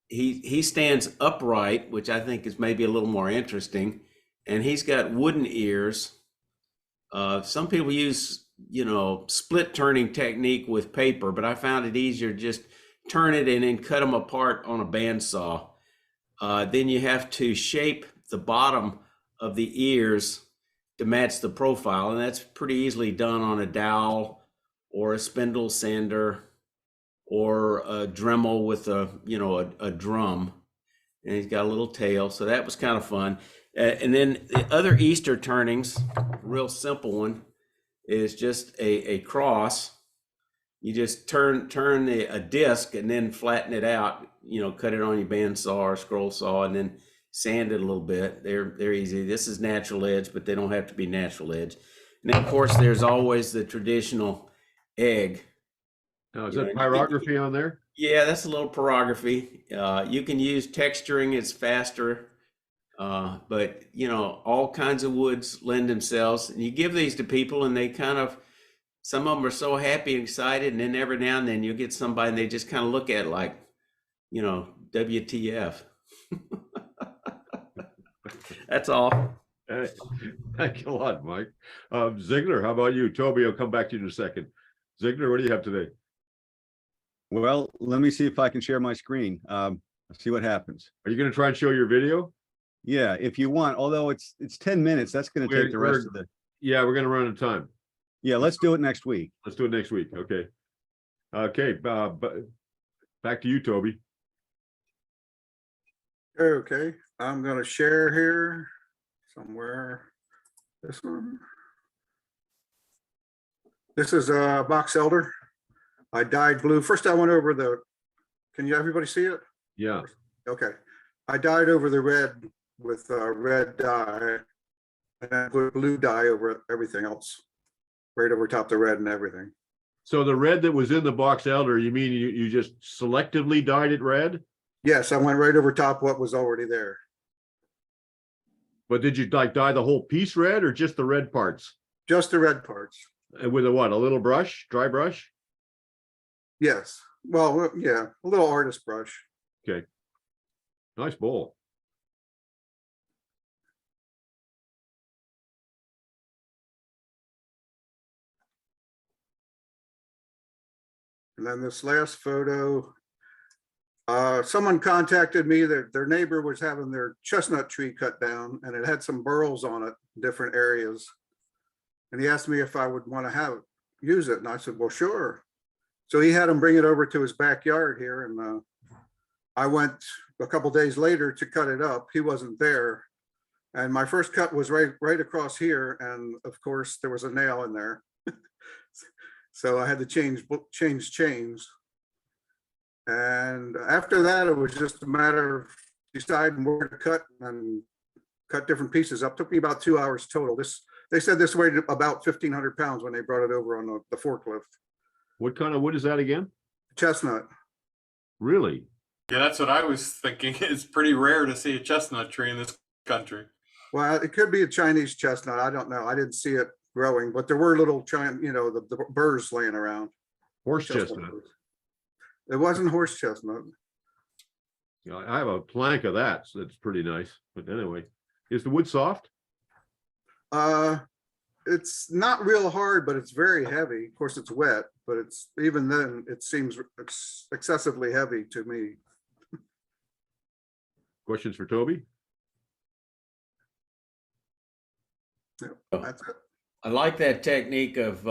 K: he stands upright, which I think is maybe a little more interesting, and he's got wooden ears. Some people use, split turning technique with paper, but I found it easier to just turn it and then cut them apart on a bandsaw. Then you have to shape the bottom of the ears to match the profile, and that's pretty easily done on a dowel or a spindle sander or a Dremel with a drum. And he's got a little tail, so that was kind of fun. And then the other Easter turnings, real simple one, is just a cross. You just turn a disc and then flatten it out. Cut it on your bandsaw or scroll saw, and then sand it a little bit. They're easy. This is natural edge, but they don't have to be natural edge. And then, of course, there's always the traditional egg.
A: Now, is that pyrography on there?
K: Yeah, that's a little pyrography. You can use texturing, it's faster. But all kinds of woods lend themselves. And you give these to people and they some of them are so happy and excited. And then every now and then you'll get somebody and they just kind of look at it like, WTF. That's all.
A: Thank you a lot, Mike. Ziegler, how about you? Toby, I'll come back to you in a second. Ziegler, what do you have today?
C: Well, let me see if I can share my screen. See what happens.
A: Are you going to try and show your video?
C: Yeah, if you want, although it's 10 minutes, that's going to take the rest of the.
A: Yeah, we're going to run out of time.
C: Yeah, let's do it next week.
A: Let's do it next week. Okay. Okay. Back to you, Toby.
R: Okay, I'm going to share here somewhere. This one. This is a box elder. I dyed blue. First, I went over can everybody see it?
A: Yeah.
R: Okay. I dyed over the red with red dye, and I put blue dye over everything else, right over top the red and everything.
A: So the red that was in the box elder, you mean you just selectively dyed it red?
R: Yes, I went right over top what was already there.
A: But did you dye the whole piece red or just the red parts?
R: Just the red parts.
A: And with a what? A little brush, dry brush?
R: Yes. Well, yeah, a little artist brush.
A: Okay. Nice bowl.
R: And then this last photo, someone contacted me that their neighbor was having their chestnut tree cut down and it had some burls on it in different areas. And he asked me if I would want to use it. And I said, well, sure. So he had him bring it over to his backyard here. And I went a couple days later to cut it up. He wasn't there. And my first cut was right across here. And of course, there was a nail in there. So I had to change chains. And after that, it was just a matter of deciding where to cut and cut different pieces up. Took me about 2 hours total. They said this weighed about 1,500 pounds when they brought it over on the forklift.
A: What kind of wood is that again?
R: Chestnut.
A: Really?
L: Yeah, that's what I was thinking. It's pretty rare to see a chestnut tree in this country.
R: Well, it could be a Chinese chestnut. I don't know. I didn't see it growing, but there were little the burrs laying around.
A: Horse chestnut.
R: It wasn't horse chestnut.
A: Yeah, I have a plank of that, so that's pretty nice. But anyway, is the wood soft?
R: It's not real hard, but it's very heavy. Of course, it's wet, but even then it seems excessively heavy to me.
A: Questions for Toby?
R: Yeah, that's it.
K: I like that technique of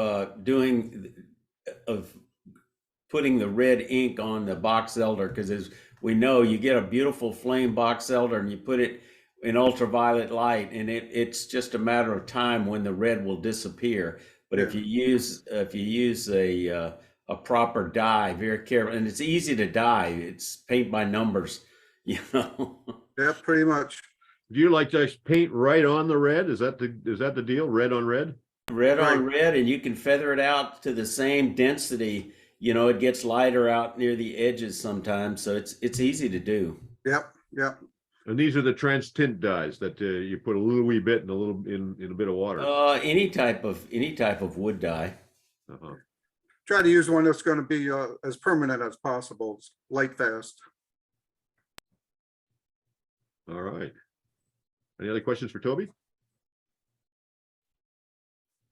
K: putting the red ink on the box elder, because as we know, you get a beautiful flame box elder and you put it in ultraviolet light, and it's just a matter of time when the red will disappear. But if you use a proper dye, very careful, and it's easy to dye. It's paint by numbers,
R: Yeah, pretty much.
A: Do you like to paint right on the red? Is that the deal? Red on red?
K: Red on red, and you can feather it out to the same density. It gets lighter out near the edges sometimes, so it's easy to do.
R: Yep.
A: And these are the trans tint dyes that you put a little wee bit in a bit of water.
K: Any type of wood dye.
R: Try to use one that's going to be as permanent as possible. It's light fast.
A: All right. Any other questions for Toby?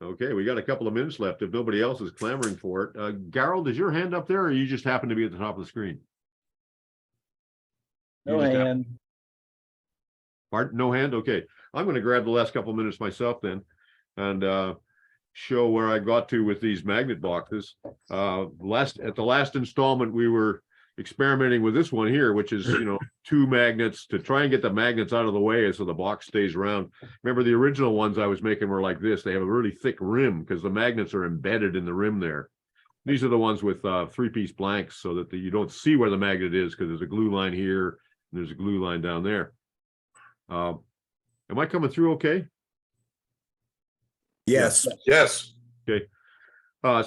A: Okay, we got a couple of minutes left if nobody else is clamoring for it. Gerald, is your hand up there, or you just happen to be at the top of the screen?
S: No hand.
A: Pardon? No hand? Okay. I'm going to grab the last couple of minutes myself then. and show where I got to with these magnet boxes. At the last installment, we were experimenting with this one here, which is, 2 magnets to try and get the magnets out of the way so the box stays round. Remember, the original ones I was making were like this. They have a really thick rim because the magnets are embedded in the rim there. These are the ones with 3-piece blanks so that you don't see where the magnet is because there's a glue line here and there's a glue line down there. Am I coming through okay?
G: Yes. Yes.
A: Okay.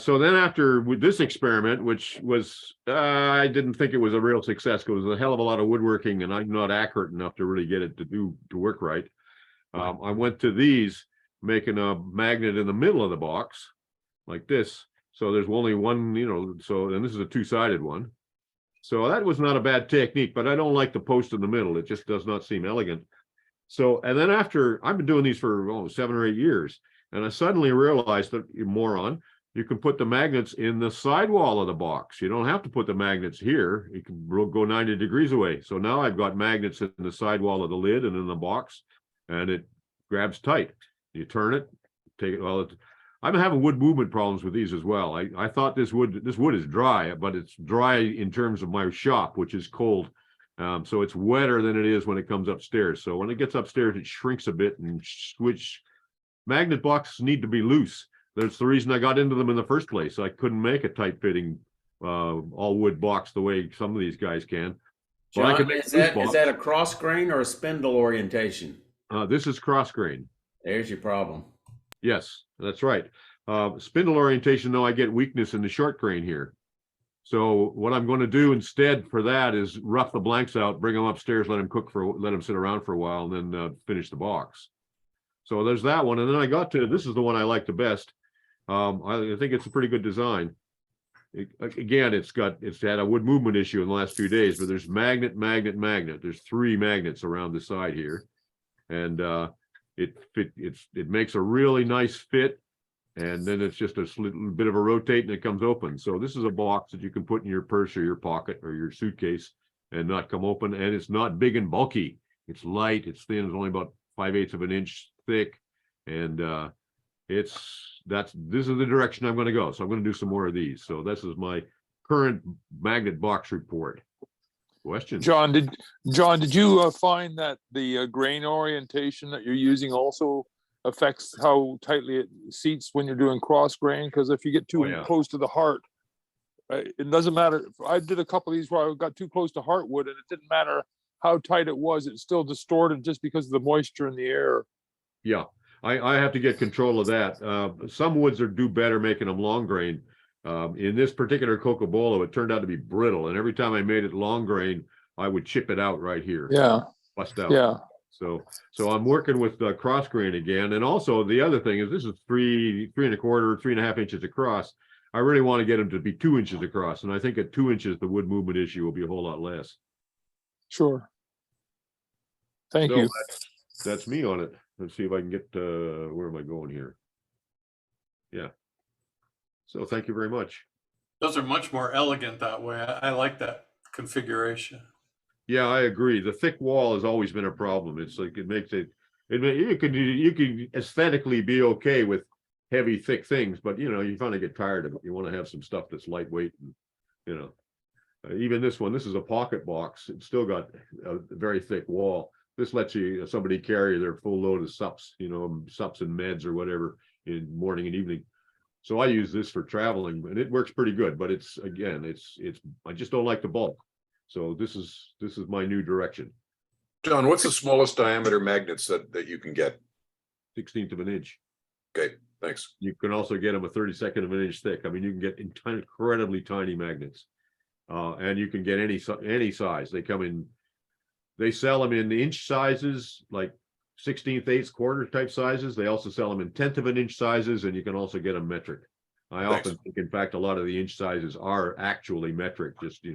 A: So then after with this experiment, which was, I didn't think it was a real success. It was a hell of a lot of woodworking and I'm not accurate enough to really get it to work right. I went to these, making a magnet in the middle of the box like this. So there's only one, and this is a 2-sided one. So that was not a bad technique, but I don't like the post in the middle. It just does not seem elegant. So, and then after, I've been doing these for 7 or 8 years. And I suddenly realized that, you moron, you can put the magnets in the sidewall of the box. You don't have to put the magnets here. You can go 90 degrees away. So now I've got magnets in the sidewall of the lid and in the box, and it grabs tight. You turn it, take it. Well, I'm having wood movement problems with these as well. I thought this wood is dry, but it's dry in terms of my shop, which is cold. So it's wetter than it is when it comes upstairs. So when it gets upstairs, it shrinks a bit and switch. Magnet boxes need to be loose. That's the reason I got into them in the first place. I couldn't make a tight fitting all wood box the way some of these guys can. But I
K: John,
A: can make
K: is that a cross grain or a spindle orientation?
A: This is cross grain.
K: There's your problem.
A: Yes, that's right. Spindle orientation, though, I get weakness in the short grain here. So what I'm going to do instead for that is rough the blanks out, bring them upstairs, let them sit around for a while, and then finish the box. So there's that one. And then I got to, this is the one I like the best. I think it's a pretty good design. Again, it's had a wood movement issue in the last few days, but there's magnet. There's 3 magnets around the side here. And it makes a really nice fit. And then it's just a little bit of a rotate and it comes open. So this is a box that you can put in your purse or your pocket or your suitcase and not come open. And it's not big and bulky. It's light, it's thin, it's only about 5/8 of an inch thick. And this is the direction I'm going to go. So I'm going to do some more of these. So this is my current magnet box report. Questions?
H: John, did you find that the grain orientation that you're using also affects how tightly it seats when you're doing cross grain? Because if you get too close to the heart, it doesn't matter. I did a couple of these where I got too close to heartwood and it didn't matter how tight it was, it still distorted just because of the moisture in the air.
A: Yeah, I have to get control of that. Some woods do better making them long grain. In this particular cocobolo, it turned out to be brittle, and every time I made it long grain, I would chip it out right here.
H: Yeah,
A: bust out.
H: Yeah.
A: So I'm working with cross grain again, and also the other thing is this is 3 1/4, 3.5 inches across. I really want to get them to be 2 inches across, and I think at 2 inches the wood movement issue will be a whole lot less.
H: Sure. Thank you.
A: That's me on it. Let's see if I can get, where am I going here? Yeah. So thank you very much.
L: Those are much more elegant that way. I like that configuration.
A: Yeah, I agree. The thick wall has always been a problem. It's like it makes it, you can aesthetically be okay with heavy, thick things, but you finally get tired of it. You want to have some stuff that's lightweight, and even this one. This is a pocket box. It's still got a very thick wall. This lets somebody carry their full load of sups, sups and meds or whatever in morning and evening. So I use this for traveling, and it works pretty good. But it's I just don't like the bulk. So this is my new direction.
G: John, what's the smallest diameter magnets that you can get?
A: 1/16 of an inch.
G: Okay, thanks.
A: You can also get them a 32nd of an inch thick. I mean, you can get incredibly tiny magnets, and you can get any size. They sell them in inch sizes, like 1/16, 1/8, quarter type sizes. They also sell them in 1/10 of an inch sizes, and you can also get them metric. I often think, in fact, a lot of the inch sizes are actually metric, just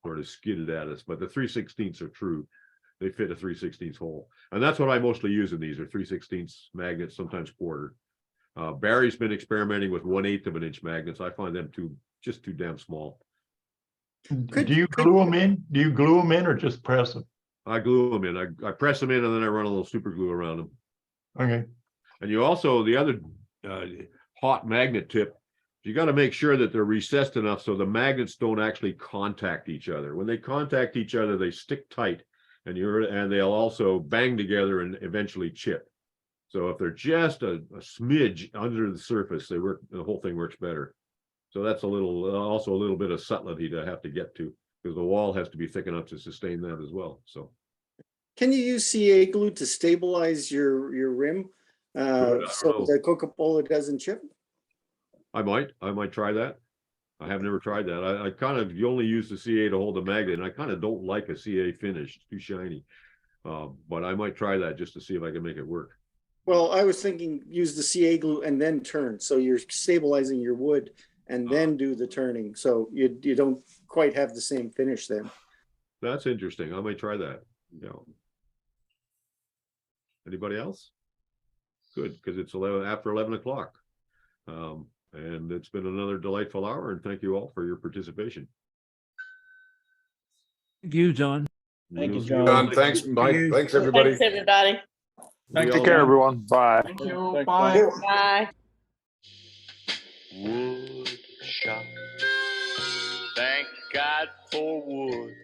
A: sort of skidded at us. But the 3/16 are true. They fit a 3/16 hole, and that's what I mostly use in these are 3/16 magnets, sometimes quarter. Barry's been experimenting with 1/8 of an inch magnets. I find them just too damn small.
E: Do you glue them in? Do you glue them in or just press them?
A: I glue them in. I press them in and then I run a little super glue around them.
E: Okay.
A: And you also, the other hot magnet tip, you got to make sure that they're recessed enough so the magnets don't actually contact each other. When they contact each other, they stick tight, and they'll also bang together and eventually chip. So if they're just a smidge under the surface, the whole thing works better. So that's also a little bit of subtlety to have to get to, because the wall has to be thick enough to sustain that as well. So
S: can you use CA glue to stabilize your rim so the Coca-Cola doesn't chip?
A: I might try that. I have never tried that. I kind of, you only use the CA to hold the magnet, and I kind of don't like a CA finish, it's too shiny. But I might try that just to see if I can make it work.
S: Well, I was thinking use the CA glue and then turn. So you're stabilizing your wood and then do the turning. So you don't quite have the same finish then.
A: That's interesting. I might try that. Yeah. Anybody else? Good, because it's after 11 o'clock. And it's been another delightful hour, and thank you all for your participation.
P: Thank you, John.
G: Thank you, John. Thanks, Mike. Thanks, everybody.
T: Thanks, everybody.
H: Take care, everyone. Bye.
T: Thank you. Bye. Bye.
U: Wood shop. Thank God for wood.